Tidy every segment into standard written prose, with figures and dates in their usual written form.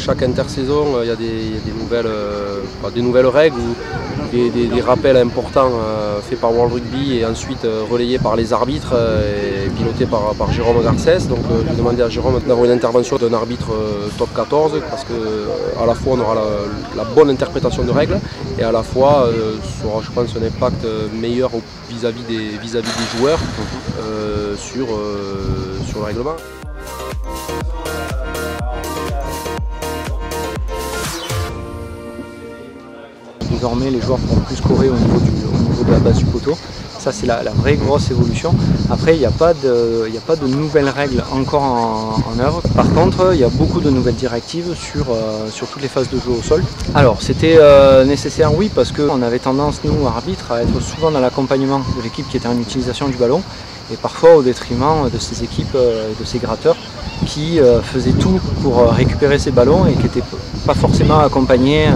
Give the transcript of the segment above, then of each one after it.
chaque intersaison, il y a des nouvelles règles ou des rappels importants faits par World Rugby et ensuite relayés par les arbitres et pilotés par Jérôme Garcès. Donc je vais demander à Jérôme d'avoir une intervention d'un arbitre top 14 parce qu'à la fois on aura la bonne interprétation de règles et à la fois ça aura, je pense, un impact meilleur vis-à-vis des joueurs sur le règlement. Désormais, les joueurs pourront plus scorer au niveau de la base du poteau. Ça, c'est la vraie grosse évolution. Après, il n'y a pas de nouvelles règles encore en œuvre. Par contre, il y a beaucoup de nouvelles directives sur toutes les phases de jeu au sol. Alors, c'était nécessaire, oui, parce qu'on avait tendance, nous, arbitres, à être souvent dans l'accompagnement de l'équipe qui était en utilisation du ballon, et parfois au détriment de ces équipes, de ces gratteurs, qui faisaient tout pour récupérer ces ballons et qui n'étaient pas forcément accompagnés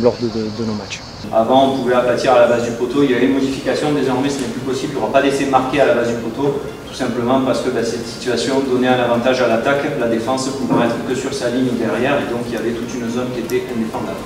lors de nos matchs. Avant, on pouvait aplatir à la base du poteau, il y a eu une modification, désormais ce n'est plus possible, il n'y aura pas d'essai marqué à la base du poteau, tout simplement parce que cette situation donnait un avantage à l'attaque, la défense pouvait être que sur sa ligne ou derrière, et donc il y avait toute une zone qui était indéfendable.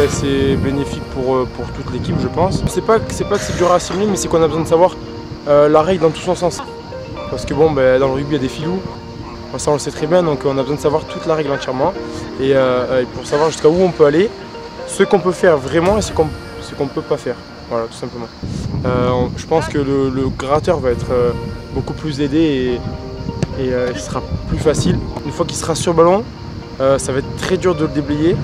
C'est bénéfique pour toute l'équipe, je pense. C'est pas que c'est dur à assimiler, mais c'est qu'on a besoin de savoir la règle dans tout son sens. Parce que bon, dans le rugby, il y a des filous. Ça, on le sait très bien, donc on a besoin de savoir toute la règle entièrement. Et pour savoir jusqu'à où on peut aller, ce qu'on peut faire vraiment et ce qu'on ne peut pas faire. Voilà, tout simplement. Je pense que le gratteur va être beaucoup plus aidé et il sera plus facile. Une fois qu'il sera sur le ballon, ça va être très dur de le déblayer.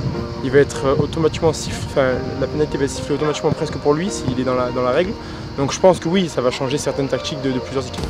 Il va être automatiquement sifflé, la pénalité va être sifflée automatiquement presque pour lui s'il est dans la règle. Donc je pense que oui, ça va changer certaines tactiques de plusieurs équipes.